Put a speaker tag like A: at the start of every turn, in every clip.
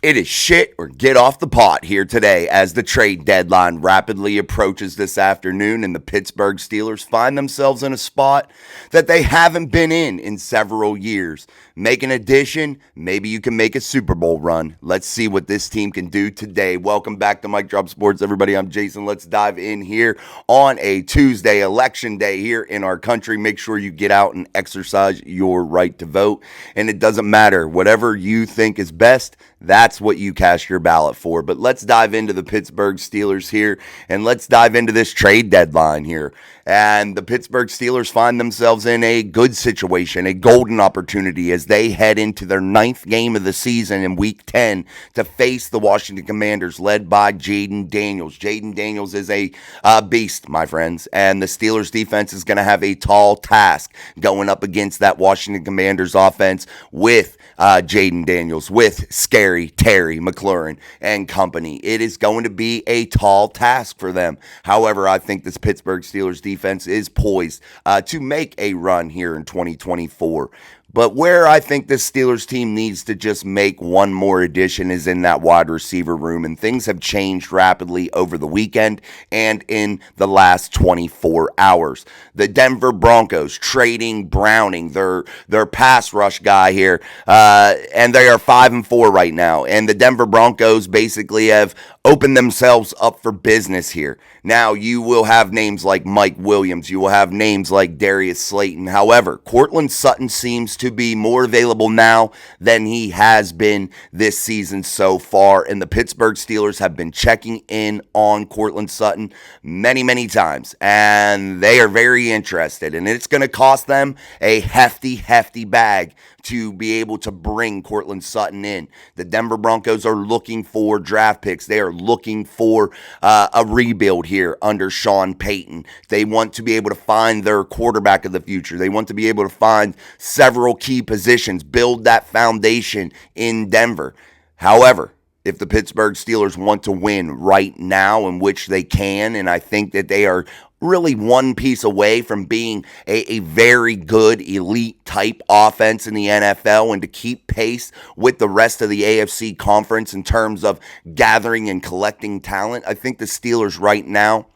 A: It is shit or get off the pot here today as the trade deadline rapidly approaches this afternoon and the Pittsburgh Steelers find themselves in a spot that they haven't been in several years. Make an addition, maybe you can make a Super Bowl run. Let's see what this team can do today. Welcome back to Mic Drop Sports, everybody. I'm Jason. Let's dive in here on a Tuesday, election day here in our country. Make sure you get out and exercise your right to vote. And it doesn't matter, whatever you think is best, that's what you cast your ballot for. But let's dive into the Pittsburgh Steelers here, and let's dive into this trade deadline here. And the Pittsburgh Steelers find themselves in a good situation, a golden opportunity as they head into their 9th game of the season in Week 10 to face the Washington Commanders led by Jayden Daniels. Jayden Daniels is a beast, my friends, and the Steelers defense is going to have a tall task going up against that Washington Commanders offense with Jayden Daniels, with Scary Terry McLaurin and company. It is going to be a tall task for them. However, I think this Pittsburgh Steelers defense is poised to make a run here in 2024. But where I think the Steelers team needs to just make one more addition is in that wide receiver room, and things have changed rapidly over the weekend and in the last 24 hours. The Denver Broncos trading Browning, their pass rush guy here, and they are 5-4 right now. And the Denver Broncos basically have opened themselves up for business here. Now, you will have names like Mike Williams. You will have names like Darius Slayton. However, Courtland Sutton seems to be more available now than he has been this season so far. And the Pittsburgh Steelers have been checking in on Courtland Sutton many, many times. And they are very interested. And it's going to cost them a hefty, hefty bag to be able to bring Courtland Sutton in. The Denver Broncos are looking for draft picks. They are looking for a rebuild here under Sean Payton. They want to be able to find their quarterback of the future. They want to be able to find several key positions, build that foundation in Denver. However, if the Pittsburgh Steelers want to win right now, in which they can, and I think that they are really one piece away from being a very good elite type offense in the NFL and to keep pace with the rest of the AFC conference in terms of gathering and collecting talent, I think the Steelers right now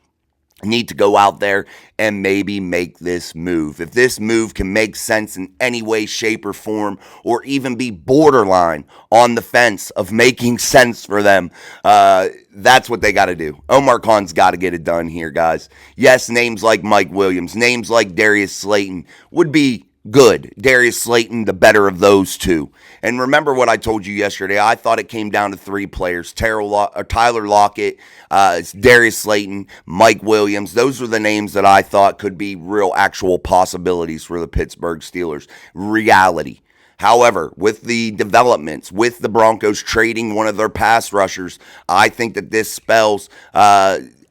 A: need to go out there and maybe make this move. If this move can make sense in any way, shape, or form, or even be borderline on the fence of making sense for them, that's what they got to do. Omar Khan's got to get it done here, guys. Yes, names like Mike Williams, names like Darius Slayton would be good. Darius Slayton, the better of those two. And remember what I told you yesterday. I thought it came down to 3 players. Tyler Lockett, Darius Slayton, Mike Williams. Those are the names that I thought could be real actual possibilities for the Pittsburgh Steelers. Reality. However, with the developments, with the Broncos trading one of their pass rushers, I think that this spells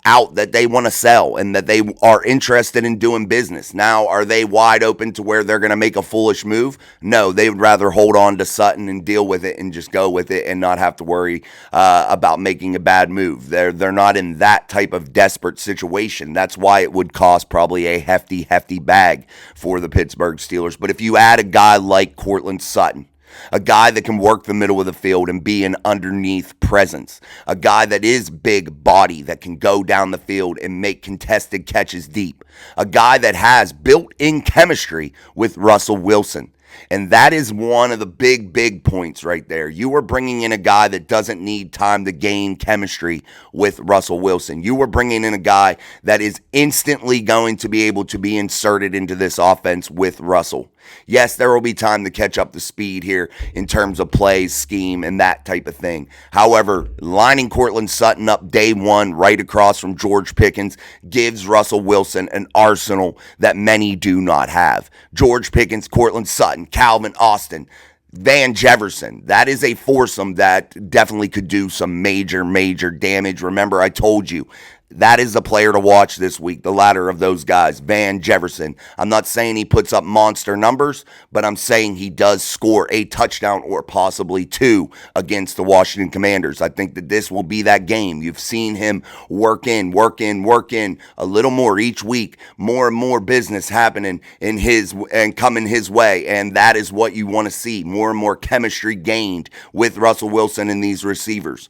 A: out that they want to sell and that they are interested in doing business. Now, are they wide open to where they're going to make a foolish move? No, they would rather hold on to Sutton and deal with it and just go with it and not have to worry about making a bad move. They're not in that type of desperate situation. That's why it would cost probably a hefty, hefty bag for the Pittsburgh Steelers. But if you add a guy like Courtland Sutton, a guy that can work the middle of the field and be an underneath presence. A guy that is big body that can go down the field and make contested catches deep. A guy that has built-in chemistry with Russell Wilson. And that is one of the big points right there. You are bringing in a guy that doesn't need time to gain chemistry with Russell Wilson. You are bringing in a guy that is instantly going to be able to be inserted into this offense with Russell. Yes, there will be time to catch up the speed here in terms of plays, scheme, and that type of thing. However, lining Courtland Sutton up day one right across from George Pickens gives Russell Wilson an arsenal that many do not have. George Pickens, Courtland Sutton, Calvin Austin, Van Jefferson. That is a foursome that definitely could do some major damage. Remember, I told you, That is the player to watch this week, the latter of those guys, Van Jefferson. I'm not saying he puts up monster numbers, but I'm saying he does score a touchdown or possibly two against the Washington Commanders. I think that this will be that game. You've seen him work in a little more each week, more and more business happening in his and coming his way, and that is what you want to see, more and more chemistry gained with Russell Wilson and these receivers.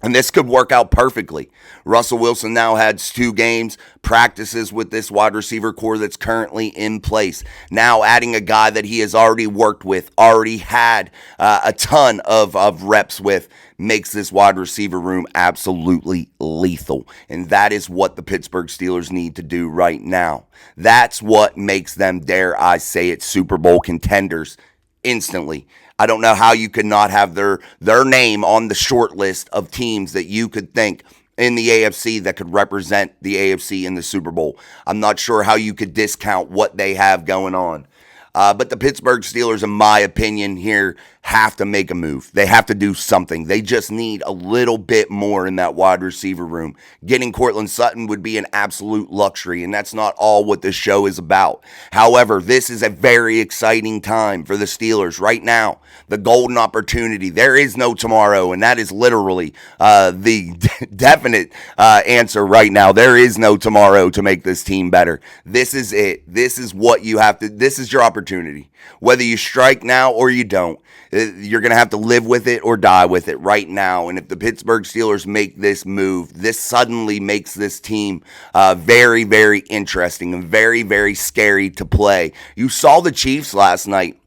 A: And this could work out perfectly. Russell Wilson now has 2 games, practices with this wide receiver core that's currently in place. Now adding a guy that he has already worked with, already had a ton of reps with, makes this wide receiver room absolutely lethal. And that is what the Pittsburgh Steelers need to do right now. That's what makes them, dare I say it, Super Bowl contenders instantly. I don't know how you could not have their name on the short list of teams that you could think in the AFC that could represent the AFC in the Super Bowl. I'm not sure how you could discount what they have going on. But the Pittsburgh Steelers, in my opinion, here have to make a move. They have to do something. They just need a little bit more in that wide receiver room. Getting Courtland Sutton would be an absolute luxury, and that's not all what this show is about. However, this is a very exciting time for the Steelers right now. The golden opportunity. There is no tomorrow, and that is literally the definite answer right now. There is no tomorrow to make this team better. This is it. This is what you have to. This is your opportunity. Whether you strike now or you don't, you're going to have to live with it or die with it right now. And if the Pittsburgh Steelers make this move, this suddenly makes this team very, very interesting and very, very scary to play. You saw the Chiefs last night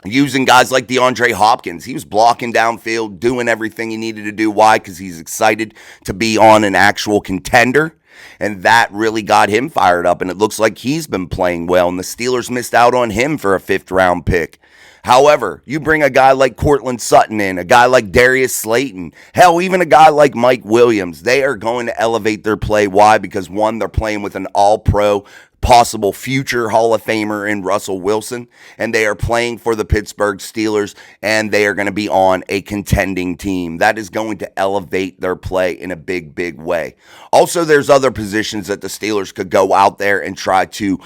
A: using guys like DeAndre Hopkins. He was blocking downfield, doing everything he needed to do. Why? Because he's excited to be on an actual contender. And that really got him fired up, and it looks like he's been playing well, and the Steelers missed out on him for a 5th-round pick. However, you bring a guy like Courtland Sutton in, a guy like Darius Slayton, hell, even a guy like Mike Williams, they are going to elevate their play. Why? Because, one, they're playing with an all-pro, possible future Hall of Famer in Russell Wilson, and they are playing for the Pittsburgh Steelers, and they are going to be on a contending team. That is going to elevate their play in a big, big way. Also, there's other positions that the Steelers could go out there and try to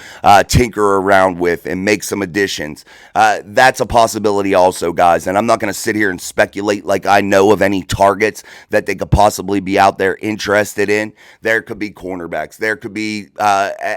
A: tinker around with and make some additions. That's a possibility also, guys, and I'm not going to sit here and speculate like I know of any targets that they could possibly be out there interested in. There could be cornerbacks. There could be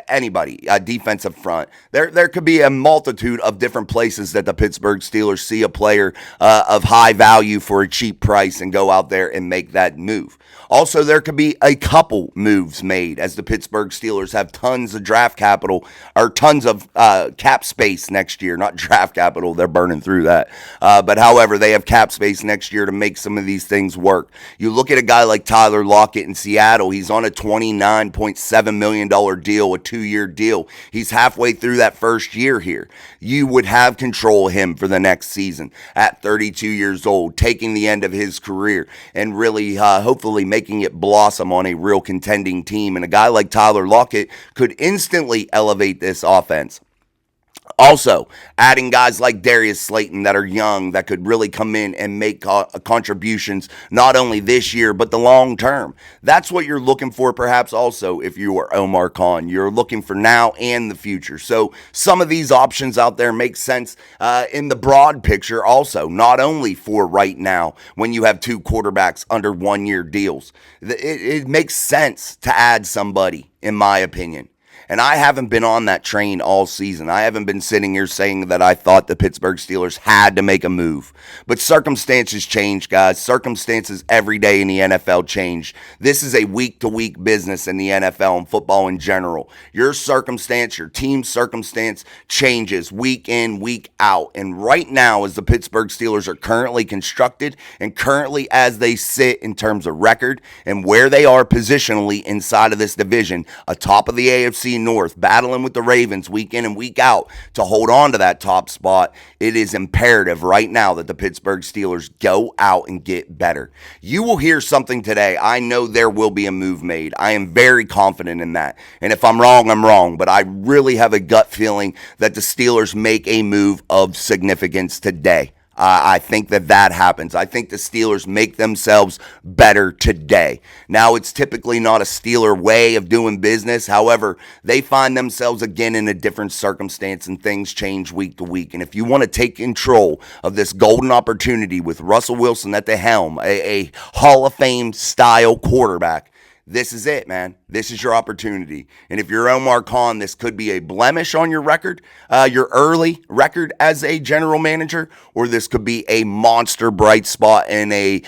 A: anybody. Defensive front. There could be a multitude of different places that the Pittsburgh Steelers see a player of high value for a cheap price and go out there and make that move. Also, there could be a couple moves made as the Pittsburgh Steelers have tons of draft capital or tons of cap space next year. Not draft capital, they're burning through that. But however, they have cap space next year to make some of these things work. You look at a guy like Tyler Lockett in Seattle. He's on a $29.7 million deal, a 2-year deal. He's halfway through that first year here. You would have control of him for the next season at 32 years old, taking the end of his career and really hopefully making it blossom on a real contending team. And a guy like Tyler Lockett could instantly elevate this offense. Also, adding guys like Darius Slayton that are young that could really come in and make contributions not only this year but the long term. That's what you're looking for perhaps also if you are Omar Khan. You're looking for now and the future. So some of these options out there make sense in the broad picture also, not only for right now when you have 2 quarterbacks under 1-year deals. It makes sense to add somebody, in my opinion. And I haven't been on that train all season. I haven't been sitting here saying that I thought the Pittsburgh Steelers had to make a move. But circumstances change, guys. Circumstances every day in the NFL change. This is a week-to-week business in the NFL and football in general. Your circumstance, your team's circumstance changes week in, week out. And right now, as the Pittsburgh Steelers are currently constructed and currently as they sit in terms of record and where they are positionally inside of this division, atop of the AFC North, battling with the Ravens week in and week out to hold on to that top spot, it is imperative right now that the Pittsburgh Steelers go out and get better. You will hear something today. I know there will be a move made. I am very confident in that. And if I'm wrong, I'm wrong. But I really have a gut feeling that the Steelers make a move of significance today. I think that happens. I think the Steelers make themselves better today. Now, it's typically not a Steeler way of doing business. However, they find themselves again in a different circumstance, and things change week to week. And if you want to take control of this golden opportunity with Russell Wilson at the helm, a Hall of Fame style quarterback, this is it, man. This is your opportunity. And if you're Omar Khan, this could be a blemish on your record, your early record as a general manager, or this could be a monster bright spot and a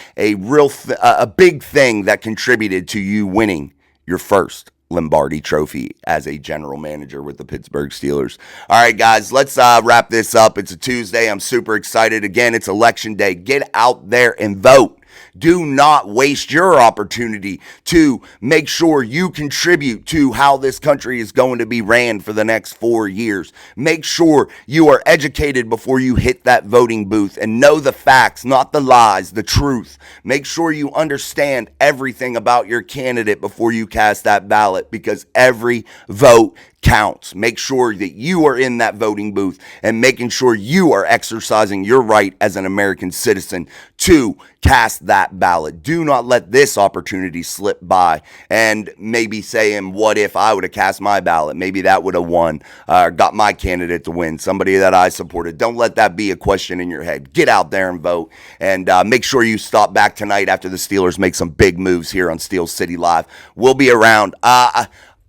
A: big thing that contributed to you winning your first Lombardi Trophy as a general manager with the Pittsburgh Steelers. All right, guys, let's wrap this up. It's a Tuesday. I'm super excited. Again, it's election day. Get out there and vote. Do not waste your opportunity to make sure you contribute to how this country is going to be ran for the next 4 years. Make sure you are educated before you hit that voting booth and know the facts, not the lies, the truth. Make sure you understand everything about your candidate before you cast that ballot, because every vote counts. Make sure that you are in that voting booth and making sure you are exercising your right as an American citizen to cast that ballot. Do not let this opportunity slip by and maybe saying, what if I would have cast my ballot? Maybe that would have won, got my candidate to win, somebody that I supported. Don't let that be a question in your head. Get out there and vote, and make sure you stop back tonight after the Steelers make some big moves here on Steel City Live. We'll be around.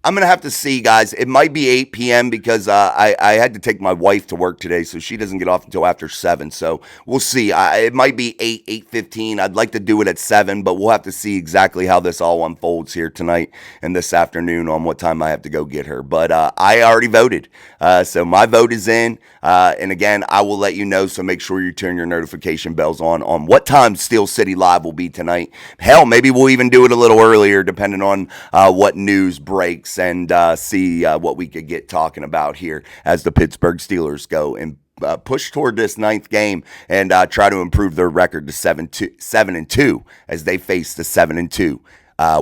A: I'm going to have to see, guys. It might be 8 p.m. because I had to take my wife to work today, so she doesn't get off until after 7. So we'll see. It might be 8:15. I'd like to do it at 7, but we'll have to see exactly how this all unfolds here tonight and this afternoon on what time I have to go get her. But I already voted, so my vote is in. And again, I will let you know, so make sure you turn your notification bells on what time Steel City Live will be tonight. Hell, maybe we'll even do it a little earlier, depending on what news breaks, and see what we could get talking about here as the Pittsburgh Steelers go and push toward this 9th game and try to improve their record to 7-2 as they face the 7-2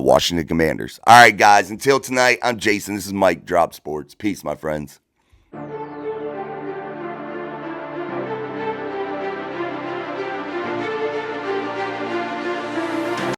A: Washington Commanders. All right, guys, until tonight, I'm Jason. This is Mike, Drop Sports. Peace, my friends.